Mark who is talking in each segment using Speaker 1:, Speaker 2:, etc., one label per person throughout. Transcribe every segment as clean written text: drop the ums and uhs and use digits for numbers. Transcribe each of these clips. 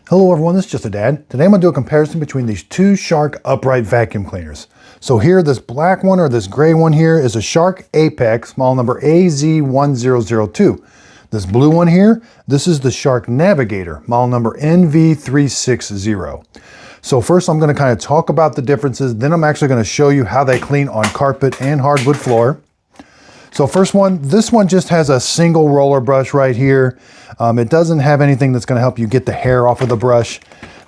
Speaker 1: Hello everyone, this is Just a Dad. Today I'm going to do a comparison between these two Shark upright vacuum cleaners. So here, this black one or this gray one here is a Shark Apex, model number AZ1002. This blue one here, this is the Shark Navigator, model number NV360. So first I'm going to kind of talk about the differences, then I'm actually going to show you how they clean on carpet and hardwood floor. So first one, this one just has a single roller brush right here. It doesn't have anything that's gonna help you get the hair off of the brush.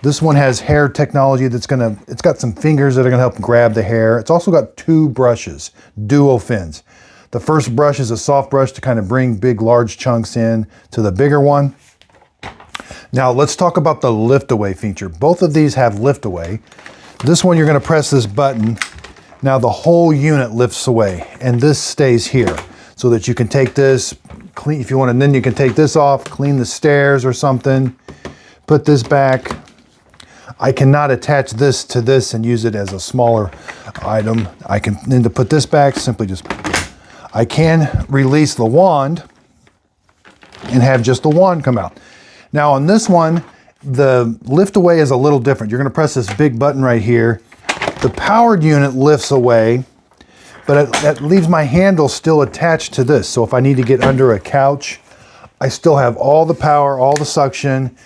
Speaker 1: This one has hair technology it's got some fingers that are gonna help grab the hair. It's also got two brushes, dual fins. The first brush is a soft brush to kind of bring big, large chunks in to the bigger one. Now let's talk about the lift away feature. Both of these have lift away. This one, you're gonna press this button. Now the whole unit lifts away and this stays here so that you can take this, clean if you want, and then you can take this off, clean the stairs or something, put this back. I cannot attach this to this and use it as a smaller item. I can, then to put this back, simply just, I can release the wand and have just the wand come out. Now on this one, the lift away is a little different. You're gonna press this big button right here. The powered unit lifts away, but that leaves my handle still attached to this. So if I need to get under a couch, I still have all the power, all the suction.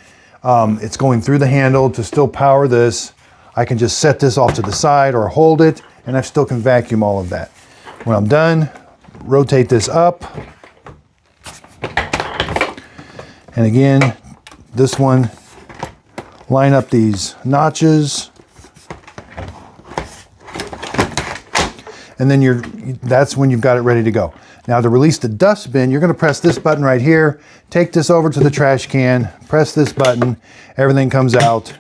Speaker 1: It's going through the handle to still power this. I can just set this off to the side or hold it, and I still can vacuum all of that. When I'm done, rotate this up. And again, this one, line up these notches. And then that's when you've got it ready to go. Now to release the dustbin, you're gonna press this button right here, take this over to the trash can, press this button, everything comes out.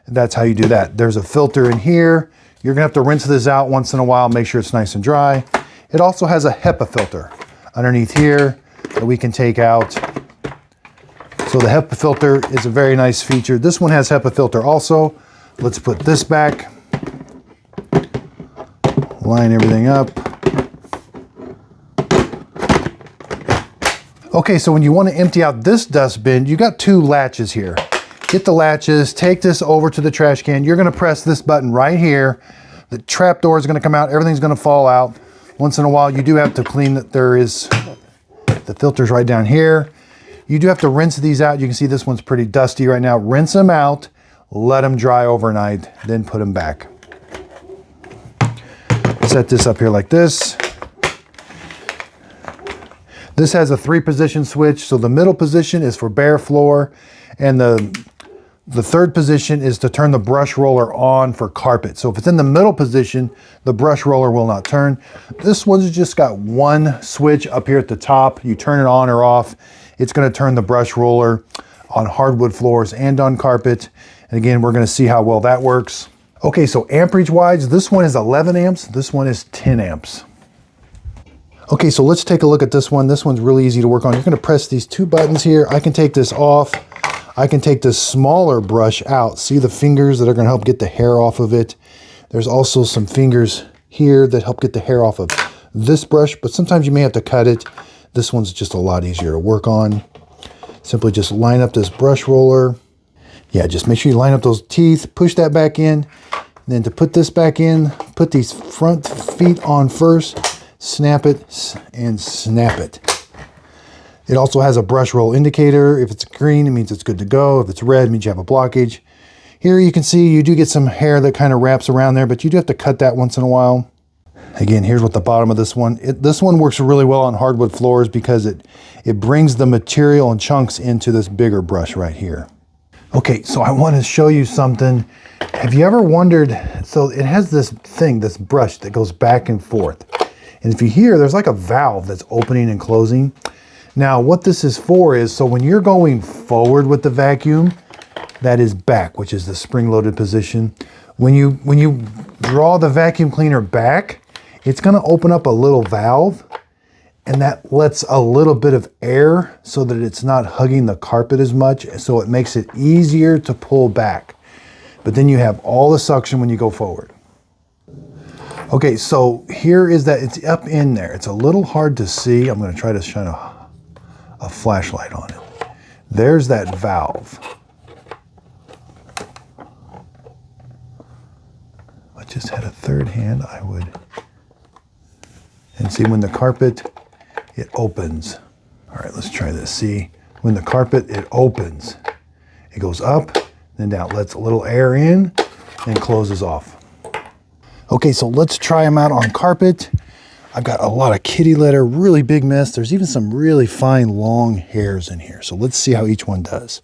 Speaker 1: That's how you do that. There's a filter in here. You're gonna have to rinse this out once in a while, make sure it's nice and dry. It also has a HEPA filter underneath here that we can take out. So the HEPA filter is a very nice feature. This one has HEPA filter also. Let's put this back. Line everything up. Okay, so when you want to empty out this dustbin, you got two latches here. Get the latches, take this over to the trash can. You're gonna press this button right here. The trap door is gonna come out, everything's gonna fall out. Once in a while, you do have to clean that. The filter's right down here. You do have to rinse these out. You can see this one's pretty dusty right now. Rinse them out, let them dry overnight, then put them back. Set this up here like this. This has a 3-position switch. So the middle position is for bare floor, and the third position is to turn the brush roller on for carpet. So if it's in the middle position, the brush roller will not turn. This one's just got one switch up here at the top. You turn it on or off. It's gonna turn the brush roller on hardwood floors and on carpet. And again, we're gonna see how well that works. Okay, so amperage wise, this one is 11 amps, this one is 10 amps. Okay, so let's take a look at this one. This one's really easy to work on. You're gonna press these two buttons here. I can take this off. I can take this smaller brush out. See the fingers that are gonna help get the hair off of it. There's also some fingers here that help get the hair off of this brush, but sometimes you may have to cut it. This one's just a lot easier to work on. Simply just line up this brush roller. Yeah, just make sure you line up those teeth, push that back in. And then to put this back in, put these front feet on first, snap it and snap it. It also has a brush roll indicator. If it's green, it means it's good to go. If it's red, it means you have a blockage. Here you can see you do get some hair that kind of wraps around there, but you do have to cut that once in a while. Again, here's what the bottom of this one. This one works really well on hardwood floors because it brings the material and chunks into this bigger brush right here. Okay, so I want to show you something. Have you ever wondered, so it has this thing, this brush that goes back and forth. And if you hear, there's like a valve that's opening and closing. Now what this is for is, so when you're going forward with the vacuum, that is back, which is the spring-loaded position. When you draw the vacuum cleaner back, it's gonna open up a little valve, and that lets a little bit of air so that it's not hugging the carpet as much, so it makes it easier to pull back. But then you have all the suction when you go forward. Okay, so here is that, it's up in there. It's a little hard to see. I'm gonna try to shine a flashlight on it. There's that valve. just had a third hand, I would, and see when the carpet, it opens. All right, let's try this. See, when the carpet, it opens. It goes up, then down, lets a little air in, and closes off. Okay, so let's try them out on carpet. I've got a lot of kitty litter, really big mess. There's even some really fine long hairs in here. So let's see how each one does.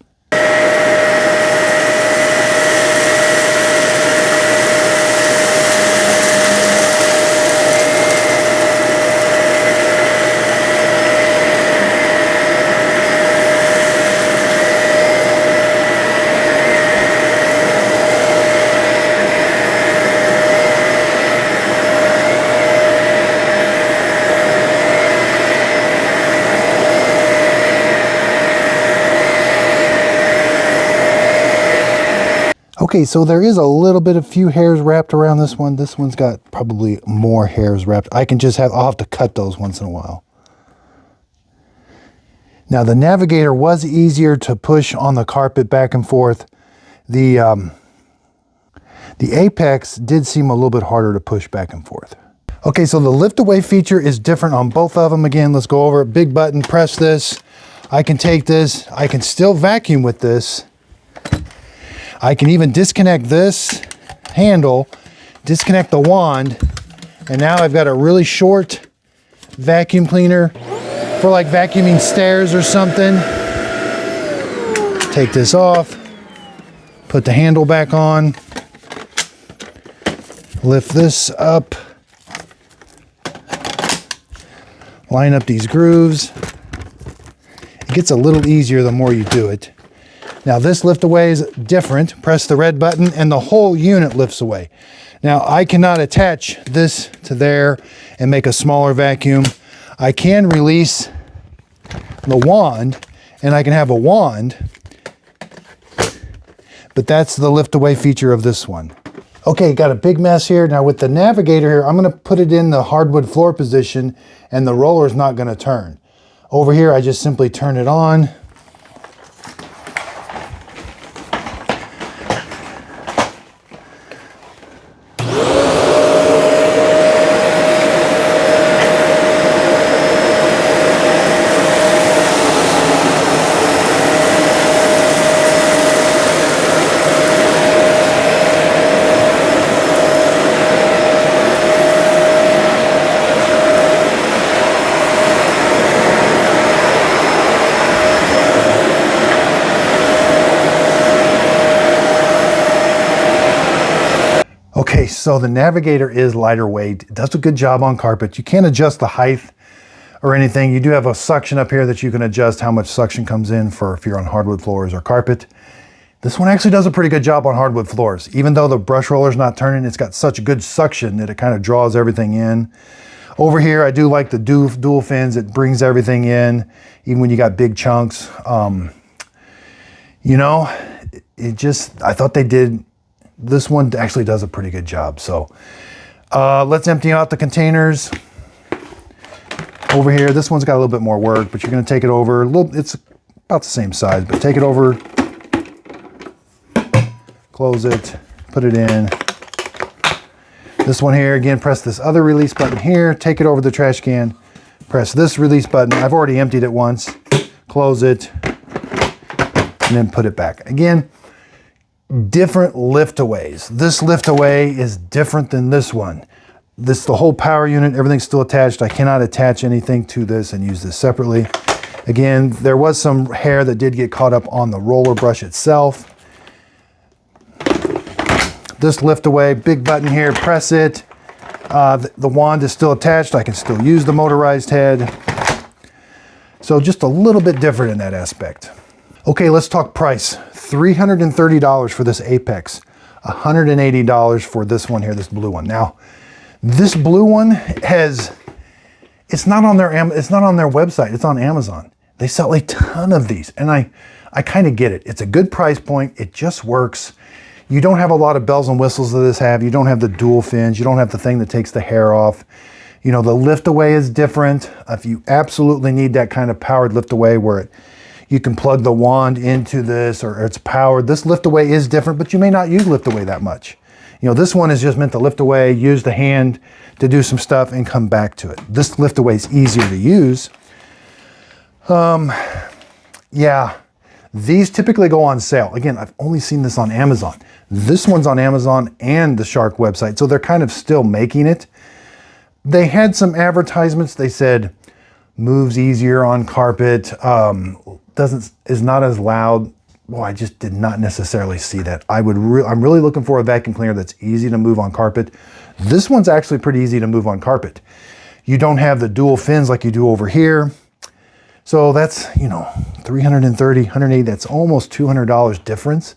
Speaker 1: Okay, so there is a little bit of few hairs wrapped around this one. This one's got probably more hairs wrapped. I'll have to cut those once in a while. Now the Navigator was easier to push on the carpet back and forth. The Apex did seem a little bit harder to push back and forth. Okay, so the lift away feature is different on both of them. Again, let's go over it. Big button, press this. I can take this. I can still vacuum with this. I can even disconnect this handle, disconnect the wand, and now I've got a really short vacuum cleaner for like vacuuming stairs or something. Take this off, put the handle back on, lift this up, line up these grooves. It gets a little easier the more you do it. Now this lift away is different. Press the red button and the whole unit lifts away. Now I cannot attach this to there and make a smaller vacuum. I can release the wand and I can have a wand, but that's the lift away feature of this one. Okay, got a big mess here. Now with the Navigator here, I'm gonna put it in the hardwood floor position and the roller is not gonna turn. Over here, I just simply turn it on. Okay, so the Navigator is lighter weight. It does a good job on carpet. You can't adjust the height or anything. You do have a suction up here that you can adjust how much suction comes in for if you're on hardwood floors or carpet. This one actually does a pretty good job on hardwood floors. Even though the brush roller's not turning, it's got such good suction that it kind of draws everything in. Over here, I do like the dual fins. It brings everything in, even when you got big chunks. You know, I thought they did. This one actually does a pretty good job. So let's empty out the containers. Over here, this one's got a little bit more work, but you're gonna take it over. It's about the same size, but take it over, close it, put it in. This one here, again, press this other release button here, take it over the trash can, press this release button. I've already emptied it once, close it, and then put it back. Again, different liftaways. This liftaway is different than this one. The whole power unit, everything's still attached. I cannot attach anything to this and use this separately. Again, there was some hair that did get caught up on the roller brush itself. This liftaway, big button here, press it. The wand is still attached. I can still use the motorized head. So just a little bit different in that aspect. Okay, let's talk price. $330 for this Apex, $180 for this one here, this blue one. Now, this blue one it's not on their website, it's on Amazon. They sell a ton of these, and I kind of get it. It's a good price point, it just works. You don't have a lot of bells and whistles that this have. You don't have the dual fins, you don't have the thing that takes the hair off. You know, the lift away is different. If you absolutely need that kind of powered lift away where you can plug the wand into this or it's powered. This lift away is different, but you may not use lift away that much. You know, this one is just meant to lift away, use the hand to do some stuff and come back to it. This lift away is easier to use. Yeah, these typically go on sale. Again, I've only seen this on Amazon. This one's on Amazon and the Shark website, so they're kind of still making it. They had some advertisements. They said moves easier on carpet, is not as loud. Well, I just did not necessarily see that. I'm really looking for a vacuum cleaner that's easy to move on carpet. This one's actually pretty easy to move on carpet. You don't have the dual fins like you do over here. So that's, you know, $330, $180, that's almost $200 difference,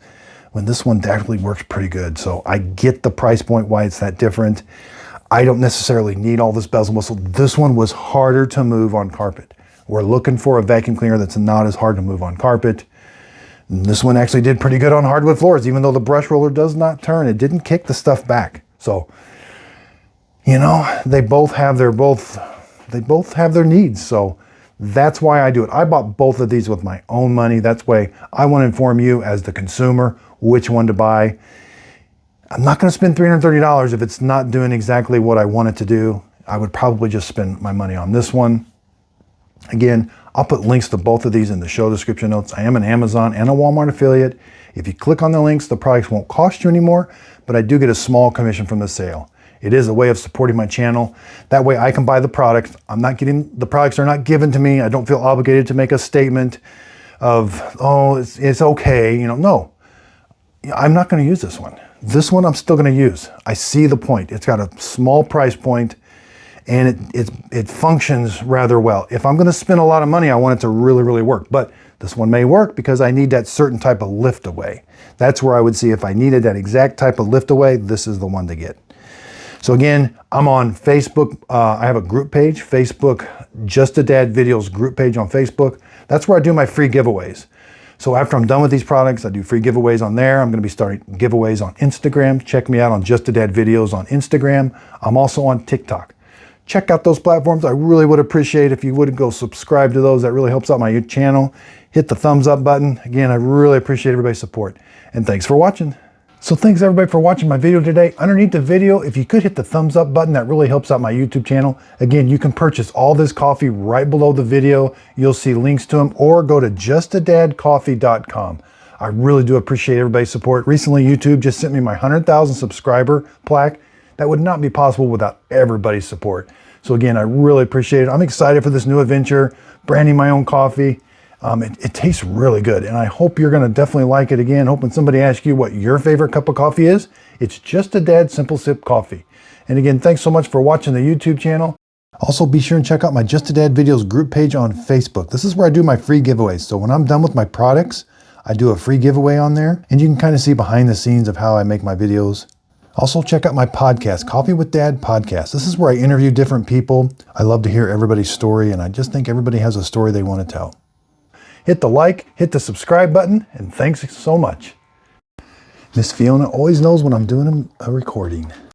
Speaker 1: when this one definitely works pretty good. So I get the price point, why it's that different. I don't necessarily need all this bells and whistles. This one was harder to move on carpet. We're looking for a vacuum cleaner that's not as hard to move on carpet. And this one actually did pretty good on hardwood floors, even though the brush roller does not turn. It didn't kick the stuff back. So, you know, they both have their needs. So that's why I do it. I bought both of these with my own money. That's why I want to inform you as the consumer which one to buy. I'm not going to spend $330 if it's not doing exactly what I want it to do. I would probably just spend my money on this one. Again, I'll put links to both of these in the show description notes. I am an Amazon and a Walmart affiliate. If you click on the links, the products won't cost you anymore, but I do get a small commission from the sale. It is a way of supporting my channel. That way I can buy the products. The products are not given to me. I don't feel obligated to make a statement of, oh, it's okay. You know, no, I'm not going to use this one. This one I'm still going to use. I see the point. It's got a small price point and it functions rather well. If I'm going to spend a lot of money, I want it to really, really work. But this one may work because I need that certain type of lift away. That's where I would see if I needed that exact type of lift away, this is the one to get. So again, I'm on Facebook. I have a group page, Facebook, Just a Dad Videos group page on Facebook. That's where I do my free giveaways. So after I'm done with these products, I do free giveaways on there. I'm going to be starting giveaways on Instagram. Check me out on Just a Dad Videos on Instagram. I'm also on TikTok. Check out those platforms. I really would appreciate if you would go subscribe to those. That really helps out my channel. Hit the thumbs up button. Again, I really appreciate everybody's support. And thanks for watching. So thanks everybody for watching my video today. Underneath the video, if you could hit the thumbs up button, that really helps out my YouTube channel. Again, you can purchase all this coffee right below the video. You'll see links to them, or go to justadadcoffee.com. I really do appreciate everybody's support. Recently, YouTube just sent me my 100,000 subscriber plaque. That would not be possible without everybody's support. So again, I really appreciate it. I'm excited for this new adventure, branding my own coffee. It tastes really good, and I hope you're going to definitely like it. Again, hoping somebody asks you what your favorite cup of coffee is. It's Just a Dad Simple Sip Coffee. And again, thanks so much for watching the YouTube channel. Also, be sure and check out my Just a Dad Videos group page on Facebook. This is where I do my free giveaways. So when I'm done with my products, I do a free giveaway on there, and you can kind of see behind the scenes of how I make my videos. Also, check out my podcast, Coffee with Dad Podcast. This is where I interview different people. I love to hear everybody's story, and I just think everybody has a story they want to tell. Hit the like, hit the subscribe button, and thanks so much. Miss Fiona always knows when I'm doing a recording.